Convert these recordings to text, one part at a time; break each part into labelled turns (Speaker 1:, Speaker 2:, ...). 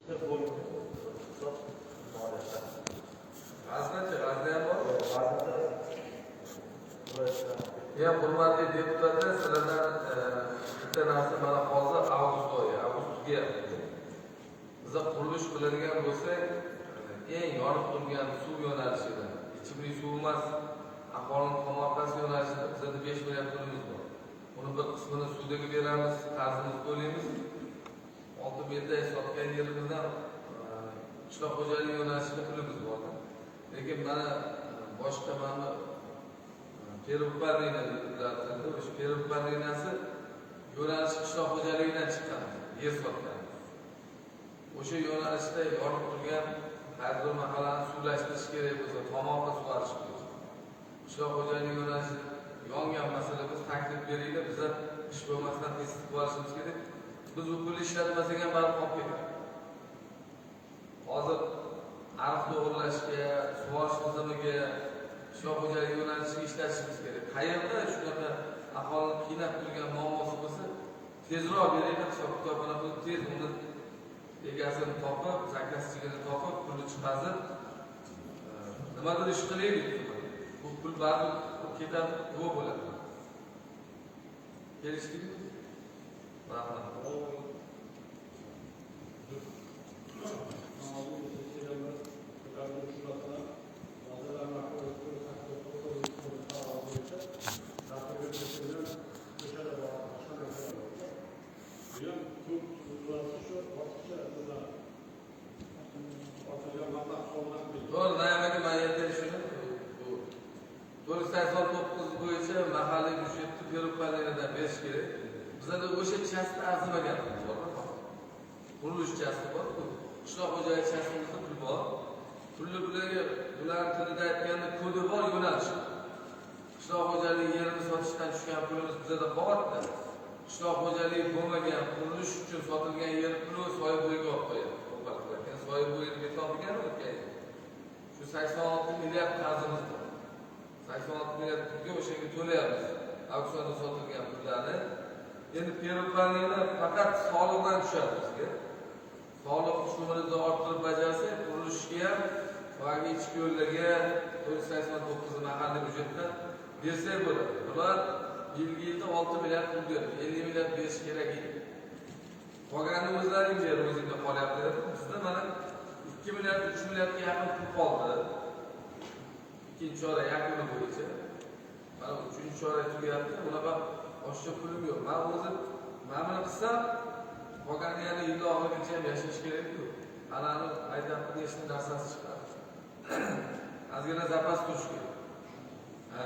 Speaker 1: Ya hurmatli deputatlar, sizlardan bitta narsa mana hozir avgust oyi, avgustga biza qurilish qiladigan bo'lsak, eng yonib turgan suv yo'nalishida, ichimlik suv emas, aholining tomorqasi yo'nalishida bizda 5 milliard pulimiz bor. Uni bir qismini suvdagi beramiz, qarzimizni to'laymiz. 6 milliard sotgan yerimizdan qishloq xo'jaligi yo'nalishida pulimiz bor. Lekin mana boshqa mana Perupparnina deputatlarida o'sha Perupparninasi yo'nalish qishloq xo'jaligidan chiqqan, yer sotgan. O'sha yo'nalishda yonib turgan har bir mahallani suvlashtirish kerak bo'lsa, tomorqa sug'orish kerak. Qishloq xo'jaligi yo'nalishi yongan masalamiz taklif beringlar, biza ish bo'lmasdan tez qilishimiz kerak. Biz bu pulni ishlatmasak ham baribir qolib ketadi. Hozir ariq to'g'irlashga, sug'orish tizimiga, qishloq xo'jaligi yo'nalishiga ishlatishimiz kerak. Qayerda shunaqa aholi qiynab turgan muammosi bo'lsa, tezroq beringlar, hisob kitobini qilib, tez uni egasini topib, zakazchigini topib, pulni chiqazib, nimadir ish qilaylik. Bu pul baribir ketadi, yo'q bo'ladi. Kelishdingmi? Rahmat. Doğru, nayamaki maniyetleri şunu, 489 bo'yicha mahalliy byudjetni Perupparninadan berish kerak. Bizda o'sha chastni arzimagan bor. Qurilish chasti bor, qishloq xo'jaligi chastida pul bor. Pulli bularning tilida aytganda kodi bor, yo'nalish. Qishloq xo'jaligi yerini sotishdan tushgan pulimiz bizda bor-da. Qishloq xo'jaligi bo'lmagan, qurilish uchun sotilgan yer puli soy bo'yiga olib qo'yadi. Soy bo'yiga topgan o'tgan. Shu 86 milliard qarzimiz bor. 86 milliard pulga o'shaga to'layapmiz. Auksionda sotilgan pullarni. Endi Perupparnina faqat soliqdan tushadi bizga. Soliq tushumini orttirib bajarsak, qurilishga ham va ichki yo'llarga 489 mahalliy byudjetdan bersak bo'ladi. Ular yilga 6 milliard pul beradi. 50 milliard berish kerak edi. Qolganini o'zlaring ber, o'zingda qolyapti. Bizda mana 2 milliard, 3 milliardga yaqin pul qoldi. Ikkinchi chorak yakuni bo'yicha. Mana 3-chorak tugayapti. Unaqa boshqa pulim yo'q. Men o'zim mana qilsam, qolganini yana yil oxirigacha ham yashash kerak-ku. Anani aytib nechta narsasi chiqadi. Ozgina zapas turish kerak.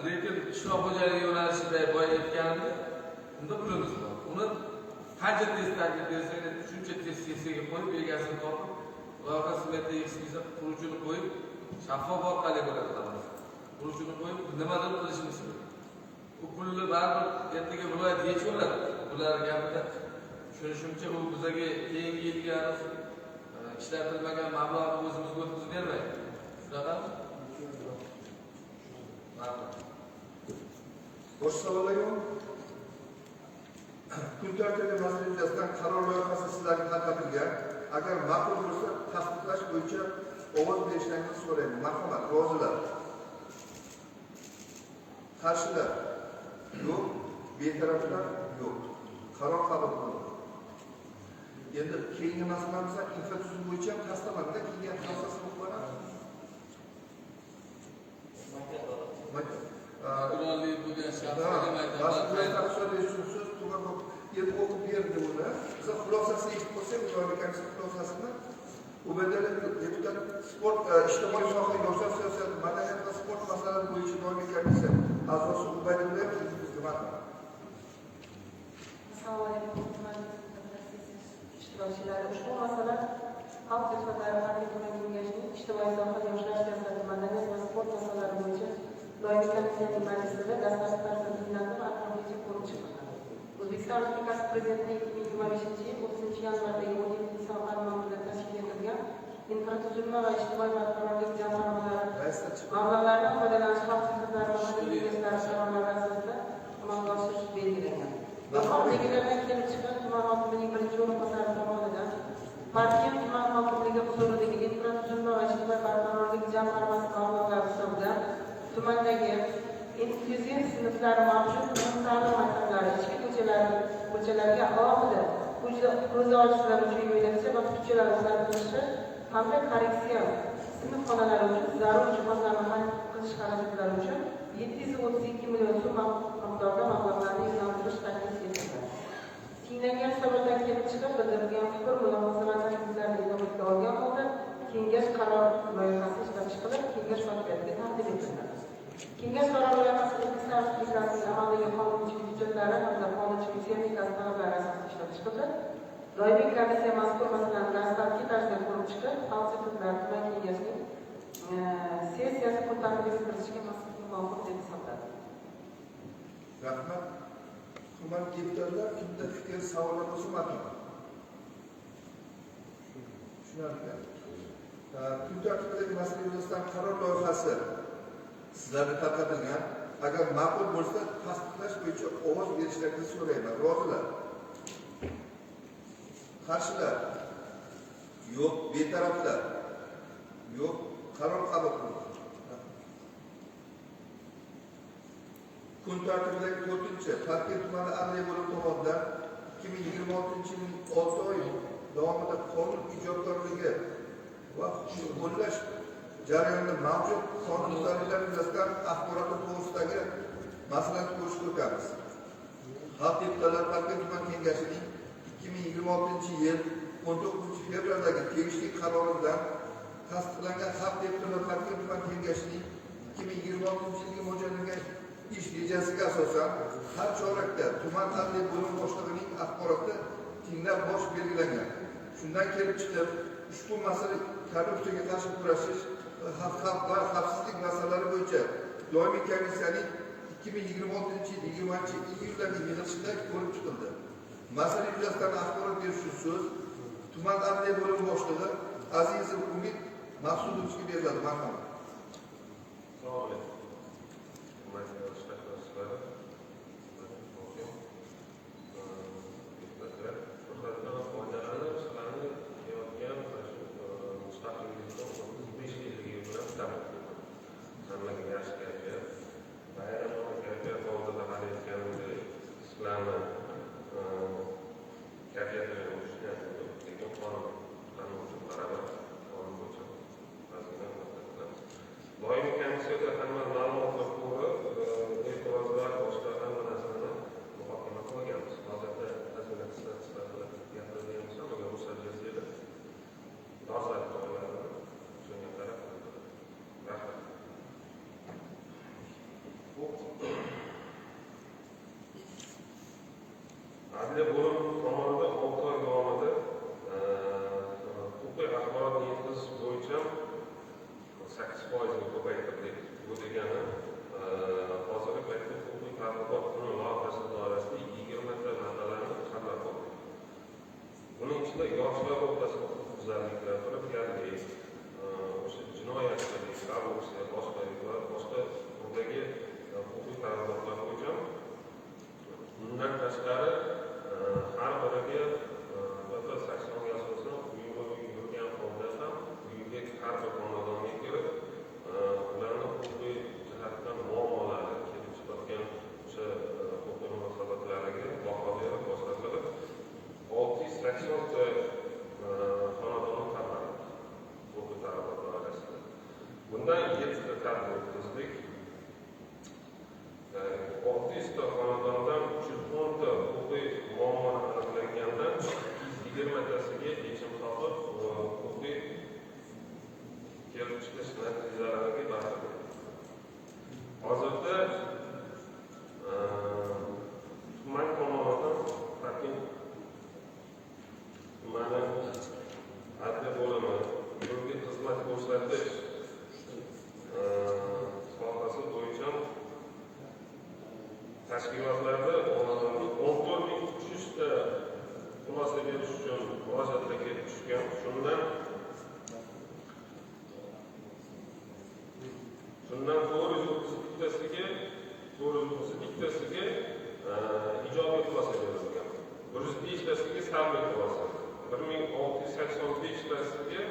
Speaker 1: Lekin qishloq xo'jaligi yo'nalishida boya aytganimda, unda pulimiz bor. Uni qancha tez taklif bersangiz, shuncha tez sessiyaga qo'yib, egasini topib, loyiha smetli eskiza quruvchini qo'yib, shaffof orqali bo'ladi hammasi. Quruvchini qo'yib, nimadir qilishimiz kerak. Bu pulni baribir ertaga viloyat yechib oladi. Bular gapida tushunishimcha, u bizga keyingi yilga ishlatilmagan mablag'ni o'zimizga o'tkazib bermaydi. Shunaqami?
Speaker 2: Bosh savollar yo'q. Kun tartibi masala yuzasidan qaror loyihasi sizlarga tarqatilgan. Agar ma'qul bo'lsa, tasdiqlash bo'yicha ovoz berishlaringizni so'rayman. Marhamat, rozilar. Qarshilar yo'q, betaraflar yo'q. Qaror qabul qilindi. Endi keyingi masalamiz infratuzilma bo'yicha ham tasdiqlandi. Kelgan xulosa bo'ladi.
Speaker 1: Qurolli bo'lgan shaxslarga
Speaker 2: endi o'qib berdi uni. Biz xulosasini eshitib qo'ysak, ularning komissiya xulosasini u yerda deputat sport, ijtimoiy soha, yoshlar siyosati, madaniyat va sport masalalari bo'yicha doimiy komissiya a'zosi Ubaydullayev xizmat qiladi.
Speaker 3: Assalomu alaykum, ishtirokchilar. Ushbu masala xalq deputatlari Harbiy kengashining ijtimoiy soha, yoshlar siyosati, madaniyat va sport masalalari bo'yicha doimiy komissiyaning majlisida dastlabki tarzda tinglanib, atroflicha ko'rib chiqildi. O'zbekiston Respublikasi Prezidentining 2025-yil 30-yanvardagi 17 inson farmonida tashkil etilgan infratuzilma va ijtimoiy barqarorlik jamg'armalari mablag'laridan foydalanish xalq deputatlari va madaniy kengashlari qarorlari asosida amalga oshirish belgilangan. Yuqoridagilardan kelib chiqib, tuman hokimining birinchi o'rinbosari tomonidan Parkent tuman hokimi inklyuziv sinflari mavjud ta'lim maktablari ichki ko'chalarga alohida ko'zi ojizlar uchun yo'nalsa va tutuvchilar o'rgatilishi hamda korreksiya sinfxonalari uchun zarur jihozlarni xarid qilish xarajatlari uchun 732 million so'm miqdorda mablag'larni yo'naltirish taklif etildi. Keyingi hisobotdan kelib chiqib bildirilgan fikr mulohaza va takliflarni inobatga olgan holda kengash qaror loyihasi ishlab chiqilib, kengash vakiliyatiga taqdim etildi. Kengash qaror loyihasi O'zbekiston Respublikasining amaldagi qonunchilik hujjatlari hamda qonunchilik texnikasi talablari asosida ishlab chiqildi. Doimiy komissiya mazkur masalani dastlabki tarzda ko'rib chiqib, xalq deputatlari tuman kengashining sessiyasi kun tartibiga kiritishga muvofiq deb hisobladi.
Speaker 2: Rahmat. Tuman deputatlar kimda fikr savollar bo'lsa ma'lum. Tushunarli. Kun tartibidagi masala yuzasidan qaror loyihasi sizlarga tarqatilgan. Agar ma'qul bo'lsa, tasdiqlash bo'yicha ovoz berishlarini so'rayman. Rozilar? Qarshilar? Yo'q. Betaraflar? Yo'q. Qaror qabul qilindi. Kun tartibidagi 4-chi Parkent tumani adliya bo'limi tomonidan 2026-yilning 6 oy davomida qonun ijodkorligi va huquqni qo'llash jarayonida mavjud qonunbuzarliklar yuzasidan axborot to'g'risidagi masalani ko'rishga o'tamiz. Xalq deputatlari Parkent tuman kengashining 2026-yil 19-fevraldagi tegishli qarori bilan tasdiqlangan Xalq deputatlari Parkent tuman kengashining 2026-yilga mo'ljallangan ish rejasiga asosan har chorakda tuman adliya bo'limi boshlig'ining axboroti tinglab bosh belgilangan. Shundan kelib chiqib, ushbu masala korrupsiyaga qarshi kurashish va xavfsizlik masalalari bo'yicha doimiy komissiyaning 2026-20-iyuldagi yig'ilishida ko'rib chiqildi. Masala yuzasidan axborot berish uchun so'z tuman adliya bo'limi boshlig'i Azizov Umid Maqsudovga beriladi. Marhamat.
Speaker 4: Adliya bo'limi tomonidan 6 oy davomida huquqiy axborotni yetkazish bo'yicha 8% ko'paytirdik. Bu degani hozirgi paytda huquqiy targ'ibot kuni loyihasi doirasida 20 ta masalalarni qaror qildik. Buning ichida yoshlar o'rtasida huquqbuzarliklar, firibgarlik, o'sha jinoyatchilik, korrupsiya, boshqa turdagi huquqiy targ'ibotlar bo'yicha bundan tashqari har biriga 80 ga asosan yurgan holda ham uyga har bir xonadonga kirib ularni huquqiy jihatdan muammolari kelib chiqayotgan o'sha huquqiy munosabatlariga baho berib ko'rsatilib 680 ta xonadonni tanladik huquqiy targ'ibot doirasida. Bundan 7 ta tadbir o'tkazdik. 600 ta xonadondan 310 ta huquqiy muammoni aniqlangandan 220 tasiga yechim topib huquqiy kelib chiqish natijalariga barham berdik. Hozirda tuman tomonidan Parkent tumani adliya bo'limi yuridik xizmat ko'rsatish sohasi bo'yicha tashkilotlarda 14.300 ta xulosa berish uchun murojaatlar kelib tushgan. Shundan 432 tasiga ijobiy xulosa berilgan. 105 tasiga salbiy xulosa. 1685 tasiga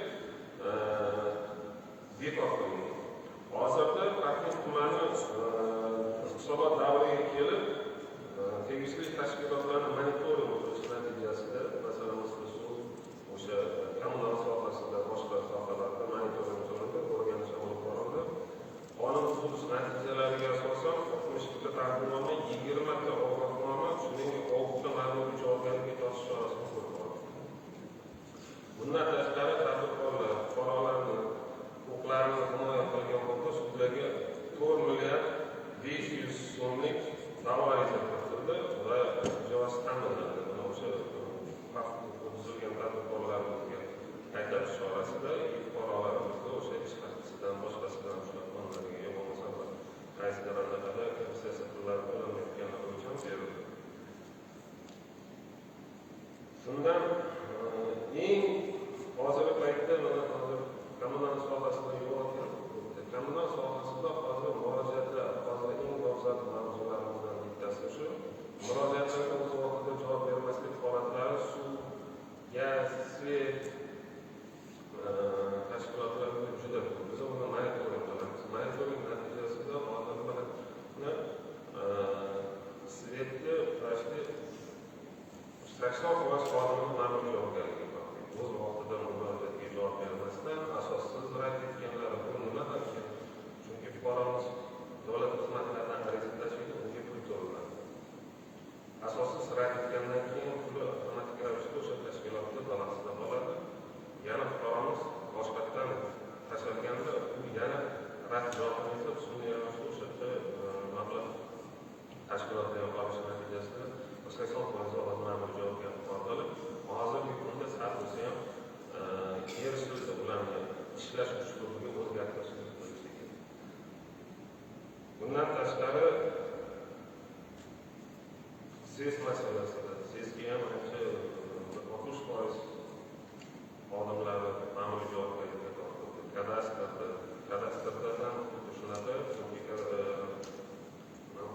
Speaker 4: bekor qilingan. Hozirda Parkent tumani qishloq bosh xodimi ma'muriy javobgarligi bor. O'z vaqtida murojaatga javob bermasdan asossiz rad etganlari bu nimadir? Chunki fuqaromiz davlat xizmatlaridan ariza tashkili unga pul to'lanadi. Asossiz rad etgandan keyin puli avtomatik ravishda o'sha tashkilotda balansida qoladi. Yana fuqaromiz boshqatdan tashlaganda u yana rad javobini esa sun'iy ravishda o'sha mablag' tashkilotda yo'qolishi natijasida 80% ovoz ma'muriy javobgarlik orqali hozirgi kunda sal bo'lsa ham yer ustida ularni ishlash uslubiga o'zgartirish kiritilishligi kerak. Bundan tashqari SES masalasida SESga ham ancha 60% xodimlari ma'muriy javobgarlikka tortildi. Kadastrdan shunaqa chunki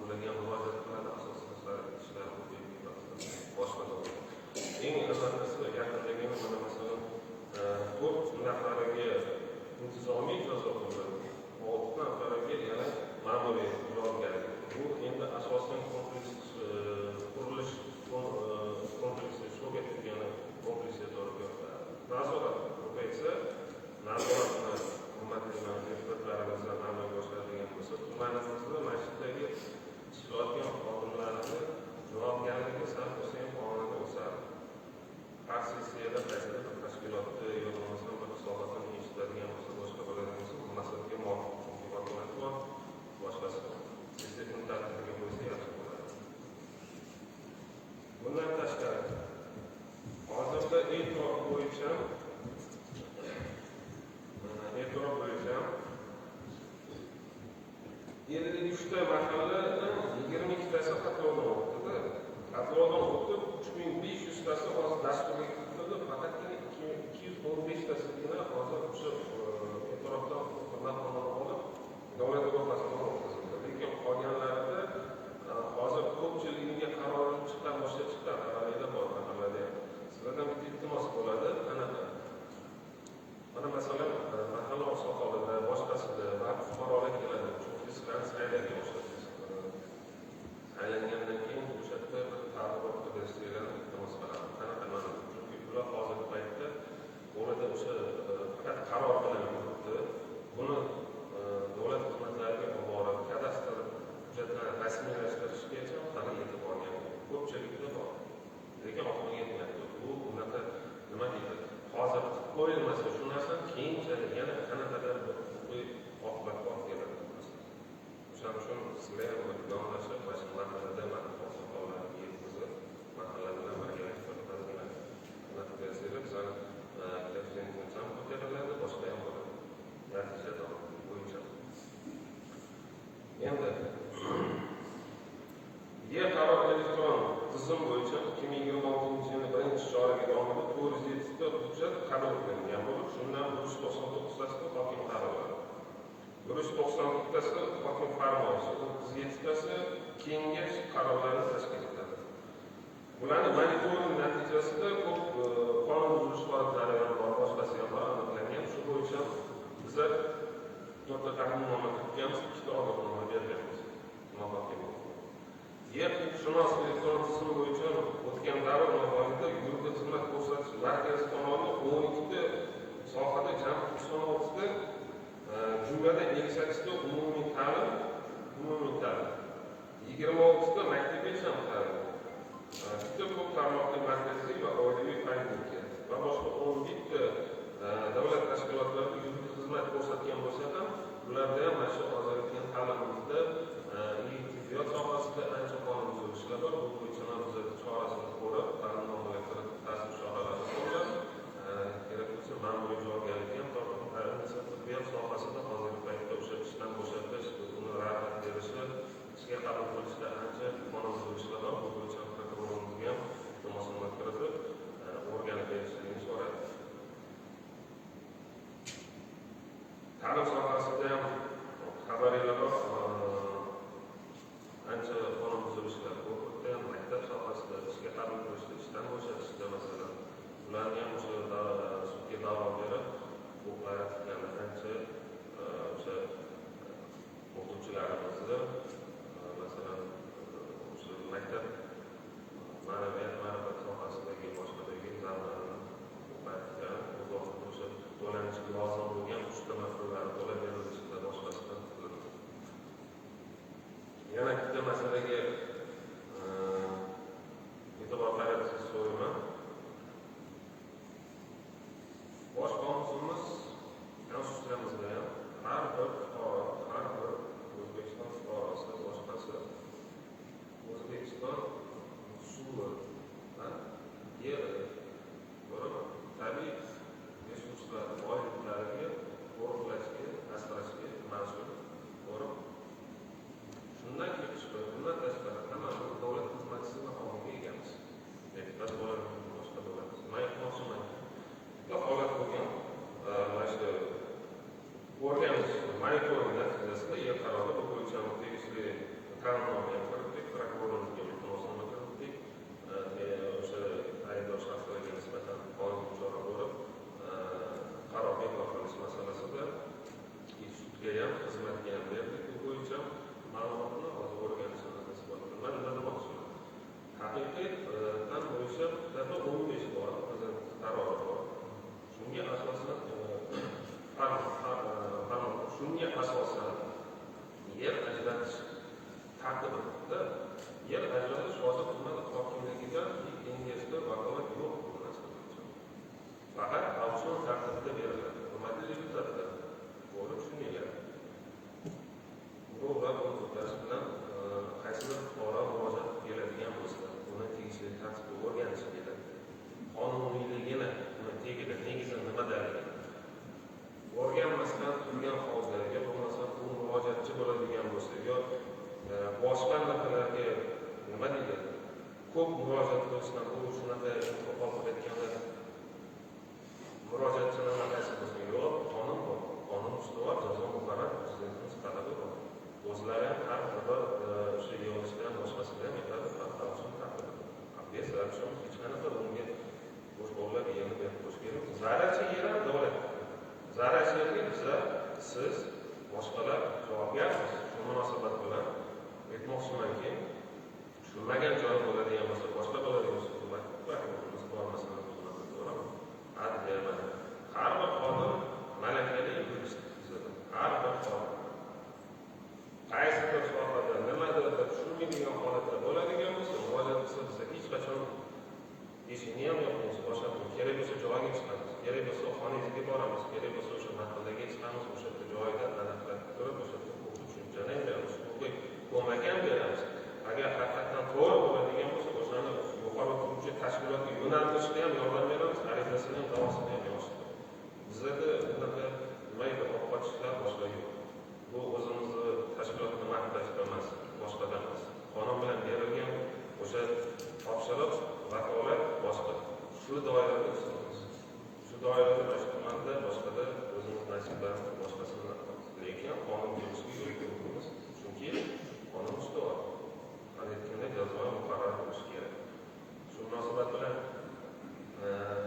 Speaker 4: ularga murojaat qiladi asosan ishlar boshqa eng asosiysi yaqindagi mana masalan 4 nafariga intizomiy jazo qo'yiladi, 6 nafariga yana ma'muriy javobgarlik. Bu endi asosan qurilish kompleksi ishga tushgani kompleksatorga nazorat ko'paysa, nazoratni hurmatli deputatlarimizdan amalga oshiradigan bo'lsa, tumanimizda mana shunday ishlayotgan xodimlarni javobgarligi sal bo'lsa ham qonunga o'sadi. Har sessiyada qaysidir bir tashkilotda yo bo'lmasam bir sohasini eshitadigan bo'lsa, boshqa bo'ladigan bo'lsa, bu masalaga muvofiq vakolat bor, boshqasi sessiya tartibiga qo'ysa yaxshi bo'ladi. Bundan tashqari hozirda e'tirof bo'yicha 53 ta mahalladan 22 tasi qatlovdan o'tdi. Qatlovdan o'tib 3500 tasi hozir dasturga kiritildi, faqatgina 215 tasigina hozir o'sha e'tirofdan xizmatnoma olib davlat ro'yxatidan o'tkazildi. Lekin qolganlarida hozir ko'pchiligiga qarorini chiqqan boshqa chiqqan xabarlar bor mahallada. Sizlardan bitta iltimos bo'ladi, qanaqa? Mana masalan, mahalla oqsoqolida, boshqasida barcha fuqarolar keladi. Chunki sizlar saylaga boshlaysiz. Saylangandan keyin o'sha yerda bir targ'ibot qilishinglar iltimos qiladi. Qanaqa mana? Chunki ular hozirgi paytda o'rada o'sha faqat qaror bilan yuribdi. Buni davlat xizmatlariga borib, kadastr hujjatlarini rasmiylashtirishgacha hali yetib borgan. Ko'pchilikda bor. Lekin oxiriga yetmayapti. Bu bunaqa nima deydi? Hozir qo'yilmasa shu narsa keyinchalik yana qanaqadir bir oqibat olib keladi. O'shaning uchun sizlar ham yondashib mana shu mahallada oqsoqollarga yetkazib, mahalla bilan birgalikda natijasida bizlar koeffitsientimiz ham ko'tariladi, boshqa ham bo'ladi. Natija bo'yicha. Endi E-qaror elektron tizim bo'yicha 2026-yilning 1-choragiga davomida 407 ta hujjat qabul qilingan bo'lib, shundan 199 tasi hokim qarorlari, 192 tasi hokim farmoyishi, 37 tasi kengash qarorlarini tashkil etadi. Bularning monitoring natijasida ko'p qonun buzilish holatlari ham bor, boshqasi ham bor aniqlangan. Shu bo'yicha bizlar to'rtta qonunoma kiritganmiz, 2 ta ogohnoma berganmiz. Yershunos elektron tizim bo'yicha o'tgan davr mobaynida yuridik xizmat ko'rsatish markazi tomonidan 12 ta sohada jami 96 ta, jumlada 58 ta umumiy ta'lim, 26 ta maktabgacha ta'lim, bitta ko'p tarmoqli markaziy va oilaviy poliklinika va boshqa 11 ta davlat tashkilotlariga yuridik xizmat ko'rsatgan bo'lsa ham, ularda ham mana shu hozirgi ta'limimizda tibbiyot sohasida ancha qonun buzilishlar bor. Bu bo'yicha nazorat chorasini ko'rib, ta'limnomalarga ta'sir choralari ko'rib, kerak bo'lsa ma'muriy javobgarlikka ham tortilib, tibbiyot sohasida hozirgi paytda o'sha ishdan bo'shatish, uni rag'bat berishi, ishga qabul qilishda ancha qonun buzilishlar bor. Bu bo'yicha prokurorimizga ham iltimosnoma kiritib, o'rganib berishligini so'radi. Ta'lim sohasida ham xabarlar bor. Ancha qonun buzilishlar ko'p o'tdi. Maktab sohasida ishga qabul qilishda, ishdan bo'shatishda masalan, ularni ham o'sha sudga da'vo berib, huquqlari tiklanib, ancha o'sha o'qituvchilarimizni masalan o'sha maktab ma'naviyat ma'rifat sohasidagi to'lanishga lozim bo'lgan ushlama pullari to'lab berilishida boshqasidan qilindi. Yana bitta masalaga e'tibor qaratishni so'rayman. Bosh konsulimiz konstitutsiyamizda ham har bir fuqaro, har bir O'zbekiston fuqarosi boshqasi O'zbekiston suvi va yeri, tabiiy resurslar boyliklariga qo'riqlashga, asrashga mas'ul. Shundan kelib chiqib, bundan tashqari hammamiz davlat xizmatchisi maqomiga egamiz. Deputat bo'laylik, boshqa davlat. Men aytmoqchiman, ko'p holat bo'lgan, mana shu o'rganish monitoring natijasida yer qarori bo'yicha tegishli qonunlarga kiritdik, prokurorlikka iltimosnoma kiritdik, o'sha aybdor shaxslarga nisbatan qonuniy chora ko'rib qaror bekor qilish masalasida sudga ham, xizmatga ham berdik. Bu bo'yicha ma'lumotni hozir o'rganishimizni isbotlaman. Nima demoqchiman? Haqiqatan bo'yicha 15 bor qaror bor. Shunga asosan yer ajratish tartibida yer ajratish hozir tuman hokimligidan kengashda vakolat yo'q bu narsa bo'yicha. Faqat auksion tartibida beriladi. Hurmatli deputatlar, to'g'ri tushuninglar. Bu va bu ko'tarish bilan qaysidir fuqaro murojaat keladigan bo'lsa, uni tegishli tartibda o'rganish kerak. Qonuniyligini, tagida negizda nima dalili? O'rganmasdan turgan holda, yo bo'lmasa u murojaatchi bo'ladigan bo'lsa, yo boshqa narsalarga nima deydi? Ko'p murojaat qilishdan u shunaqa qo'pol aytganda murojaatchini nafasi bo'lsa, yo'q, qonun bor. Qonun ustuvor, jazo muqarrar, prezidentimiz talabi bor. O'zlari ham har bir o'sha yig'ilishdan boshqasida ham aytadi, auksion tartibi. Obviyasli auksion hech qanaqa unga bosh bog'lab yerni berib qo'yish kerak. Zararchi yer ham davlat. Zararchi yerga biza, siz, boshqalar javobgarsiz. Shu munosabat bilan aytmoqchimanki, tushunmagan joyi bo'ladigan bo'lsa, boshqa bo'ladigan bo'lsa, biz bormasdan to'g'rimi? Adliya har bir xodim malakali yurist bizada. Har bir xodim qaysidir sohada nimadir tushunmaydigan holatda bo'ladigan bo'lsa, murojaat qilsa biza hech qachon eshikni ham yopmaymiz, boshqatdan kerak bo'lsa joyiga chiqamiz, kerak bo'lsa xonangizga boramiz, kerak bo'lsa o'sha mahallaga chiqamiz, o'sha joyda aniqlab turib, o'sha tushunchani ham beramiz, huquqiy ko'mak ham beramiz. Agar haqiqatdan to'g'ri bo'ladigan bo'lsa, o'shani yuqori turuvchi tashkilotga yo'naltirishga ham yordam beramiz, arizasini ham davosini ham yozishtiramiz. Bizada bunaqa nima edi, qochishlar boshqa yo'q. Bu o'zimizni tashkilotni maqtashda emas, boshqadan emas. Qonun bilan berilgan o'sha topshiriq, vakolat boshqa. Shu doirada ishlaymiz. Shu doirada boshqa tumanda, boshqada o'zimiz nasiblarimiz boshqasini qilamiz. Lekin qonun bo'lishiga yo'l qo'yamiz. Chunki qonun ustuvor. Hali aytganda jazo muqarrar bo'lishi kerak. Shu munosabat bilan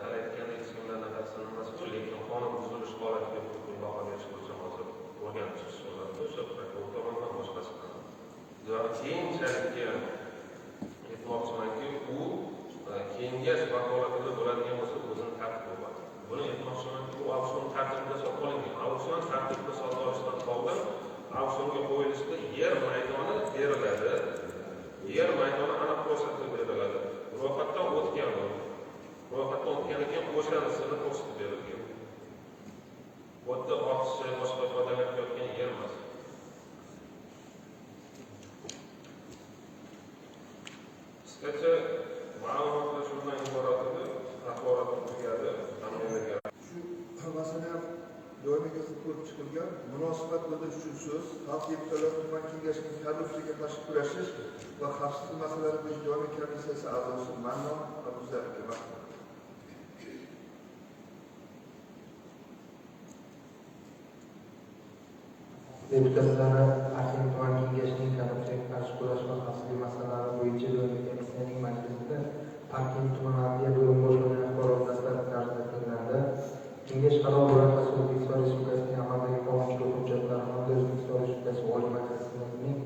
Speaker 4: hali aytganda hech kimdan nafasini emas-ku, lekin qonun buzilish holatiga huquqiy baho berish bo'yicha hozir o'rganish ishlarida o'sha prokuror tomonidan boshqasi. Keyinchalik aytmoqchimanki, u kengash vakolatida bo'ladigan bo'lsa, o'zini tartibi bor. Buni aytmoqchimanki, u auksion tartibida sotib olingan. Auksion tartibida sotib olishdan oldin auksionga qo'yilishda yer maydoni beriladi. Yer maydoni aniq ko'rsatib beriladi. Ro'yxatdan o'tgan ekan o'shanisini ko'rsatib berilgan. Bu yerda ortiqcha boshqa foydalanilayotgan yer emas. Qisqacha ma'lumotlar shundan iborat edi. Axborotni tugadi.
Speaker 2: Shu masala ham doimiy ko'rib chiqilgan munosabat bildirish uchun so'z xalq deputatlar tuman kengashining korrupsiyaga qarshi kurashish va xavfsizlik masalalari bo'yicha doimiy komissiyasi a'zosi Mannon Abduzakirov.
Speaker 5: Deputatlar Parkent tuman kengashining korrupsiyaga qarshi kurash va xavfsizlik masalalari bo'yicha doimiy komissiyaning majlisida Parkent tuman adliya bo'limi boshlig'ining axborot dastlabki tarzda tinglanadi. Kengash qarori loyihasi O'zbekiston Respublikasining amaldagi qonunchilik hujjatlari hamda O'zbekiston Respublikasi Oliy Majlisining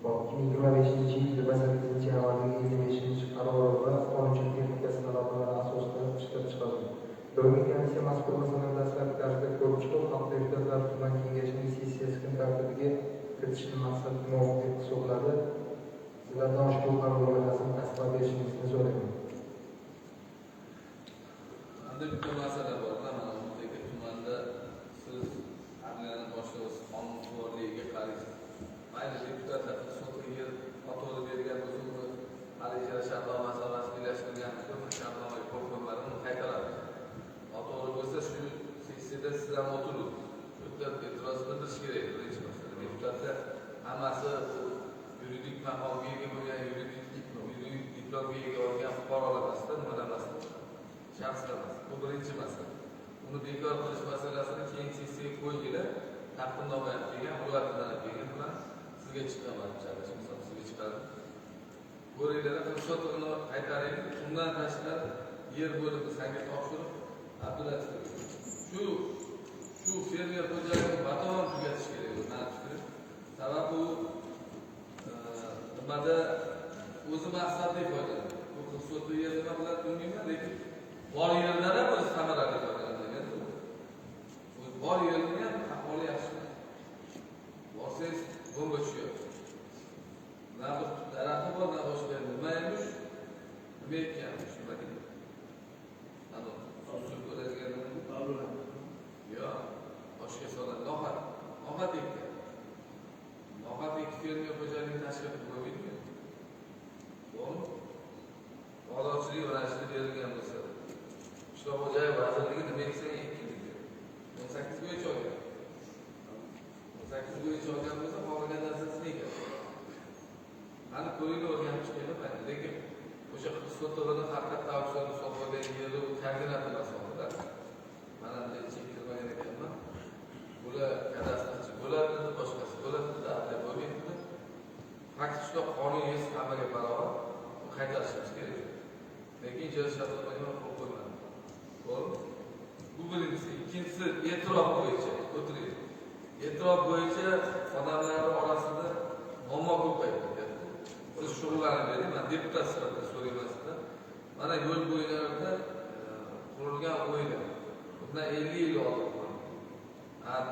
Speaker 5: 2025-yil 28 amaldagi 55 qarori va qonunchilik texnikasi talablari asosida ishlab chiqarildi. Doimiy komissiya mazkur masalaning dastlabki kiritishni maqsad qilmoqda deb hisobladi. Sizlardan ushbu qaror loyihasini tasdiqlab berishingizni so'rayman.
Speaker 1: Endi bitta masala bor. Mana Umurtaka tumanida siz Angliyani boshlig'isiz, qonunchilarga qaraysiz. Mayli deputatlar sotga yer noto'g'ri bergan bo'lsa, uni hali ijara shartnoma masalasi birlashtirilgan shartnomaga qo'l qo'ymadan uni qaytaradi. Noto'g'ri bo'lsa shu sessiyada siz ham o'tirib, e'tiroz bildirish kerak. Birinchi masala. Deputatlar hammasi yuridik maqomga ega bo'lgan, yuridik diplomga ega bo'lgan fuqarolar emasda, nimalar emasda. Shaxslar emas. Bu birinchi masala. Uni bekor qilish masalasini keyin sessiyaga qo'yinglar. Taqdimnoma ham kelgan, ro'yxatdan ham kelgan bilan sizga chiqaman, misol sizga chiqadi. Ko'ringlar, ruxsatini qaytaraylik. Undan tashqari yer bo'limi senga topshirib, Abdulaziz shu fermer xo'jaligini batamom tugatish kerak. Meni fikrim. Sababi u nimada o'zi maqsadli foydalanadi. Bu ruxsatli yer nima bilan tungiman, lekin bor yerdan ham o'zi samarali foydalanadi. Bor yerni ham ahvoli yaxshi. Borsangiz bomba tushyapti. Na bir daraxti bor, na boshqa nima emish, nima ekanmish, nima kerak. Ana, suv ko'radigan yo'q, boshqa so'radi. Nohat ekkan. Nohat ekib fermer xo'jaligini tashkil qilib qo'ymaydi. To'g'rimi? Bozorchilik yo'nalishida berilgan bo'lsa, qishloq xo'jalik vazirligi nima eksang ekkin deydi. 18 bo'yicha olgan. 18 bo'yicha olgan bo'lsa, xohlagan narsasini ekan. Ani ko'ringlar o'rganib chiqaylik, lekin o'sha hisobotlarni haqiqat tavsiyani hisoblagan yeri koordinatlar asolida. Mana bunday chektirmagan ekanman. Bular kadastrchi bo'ladi, boshqasi bo'ladi, adliya bo'lmaydi. Faktikda qonun yuz hammaga barobar qaytarishimiz kerak. Lekin ijara shartnomaga qo'l qo'ymaydi. To'g'rimi? Bu birinchisi. Ikkinchisi e'tirof bo'yicha. O'tiring. E'tirof bo'yicha odamlar orasida muammo ko'paydi. Siz shug'ullanib, men deputat sifatida so'rayman sizdan. Mana yo'l bo'ylarida qurilgan o'yinlar. Bundan 50 yil oldin qurilgan.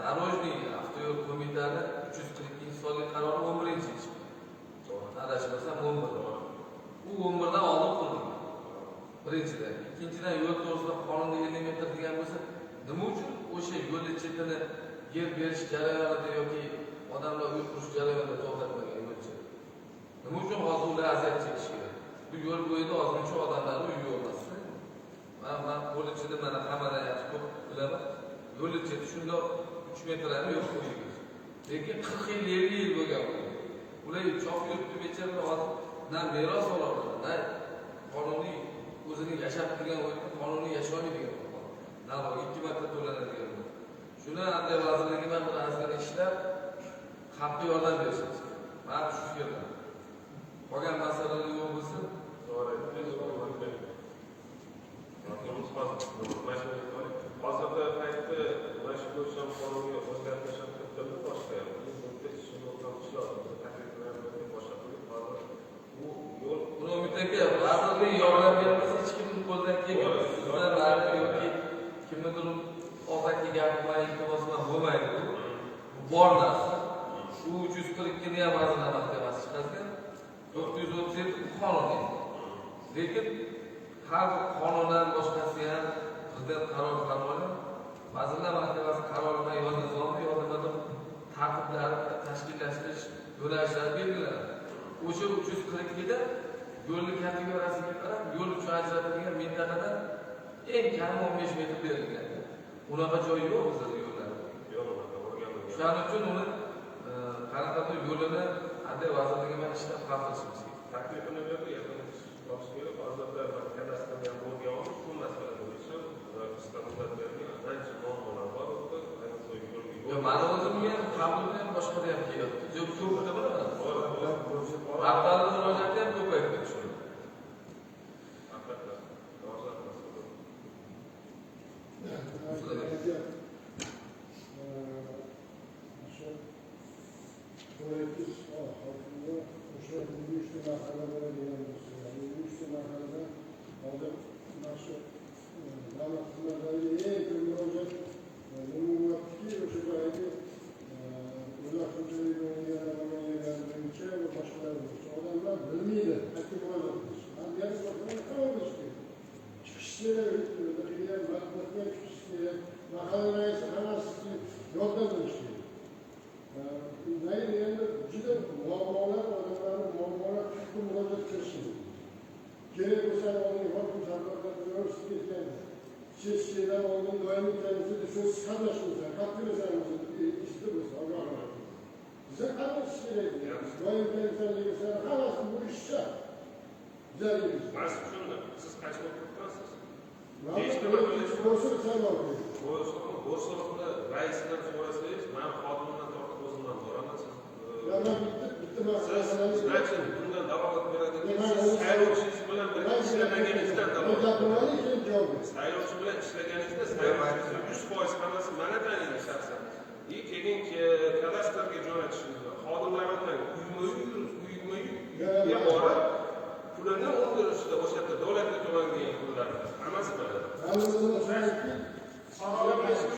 Speaker 1: Darojniy avtoyo'l qo'mitasi 342-sonli qarori 11-yil chiqdi. Adashmasam 11. U 11dan oldin qurilgan. Birinchidan. Ikkinchidan yo'l to'g'risida qonunda 50 metr degan bo'lsa, nima uchun o'sha yo'l chetini yer berish jarayonida yoki odamlar uy qurish jarayonida to'xtatmagan yo'lchi? Nima uchun hozir ular aziyat chekish kerak? Bu yo'l bo'yida ozmuncha odamlar uy yo'qmasdi. Men yo'l ichida mana hammadan yaxshi ko'p bilaman. Yo'l ichida shundoq 3 metrani yo'q qo'ygan. Lekin 40 yil, 50 yil bo'lgan. Ular choq yuribdi bechalar hozir na meros oladi, na qonuniy o'zining yashab turgan o'yinda qonuniy yasholmaydigan. Na 2 marta to'lanadigan. Shuni Adliya vazirligi bilan bir azgina ishlab, xalqqa yordam berishimiz kerak. Mana shu fikrda. Qolgan masalalar yo'q bo'lsa,
Speaker 4: hozirda paytda mana shu bo'yicha qonunga o'zgartirish kiritildi, boshqa
Speaker 1: buni Umurtaka vazirlik yordam bermasa hech kimning qo'lidan kelmaydi. Sizlar ma'lum yoki kimnidir og'zaki gapirmay iltimos bilan bo'lmaydi. Bu bor narsa. U 342 ni ham vazirlar mahkamasi chiqargan. 437 qonuniy. Lekin har qonundan boshqasi ham prezident qarori qabul vazirlar mahkamasi qarori bilan yo nizomli yo nimadir tartiblar tashkillashtirish yo'nalishlari belgilanadi. O'sha 342 da yo'lni kategoriyasiga qarab yo'l uchun ajratilgan mintaqada eng kam 15 metr berilgan. Unaqa joy yo'q bizda yo'llarda. Shuning uchun uni qanaqadir yo'lini Adliya vazirligi bilan ishlab hal qilishimiz kerak.
Speaker 4: Taklifini berdi, topish kerak. Hozirda kadastrga bo'lgan shu masala bo'yicha qisqa muddat bergan ancha muammolar bor.
Speaker 1: Yo, mani o'zimga ham qabulda ham boshqada ham kelyapti. Yo'q, ko'pda bilaman. Avvalgi murojaatda ham ko'payib ketdi.
Speaker 6: siz şeyden oldun doyumlu temizliği şu sanıyorsunuzlar, hakkınızlarınızı istiyorsunuz. Bize kalmış gerekiyor. Doyumlu temizliği mesela kalasın bu işe. Güzel bir iş.
Speaker 4: Nasıl şunu? Siz kaç vakit tutasınız?
Speaker 6: Borçlu sen bakıyorsun.
Speaker 4: Borçluğunda reisinden sonrasıyız. Ben Fatım'dan tortup bozundan soramazsınız.
Speaker 6: Ya ben bittim
Speaker 4: Siz kaçın bundan devam etmeden siz sayılışınız bilen bir işlemegenizden devam etmeden. Sayılışın bilen işlegenizde sayılışınızda 100% kanası bana tanıyın şahsen. İyi keyin ki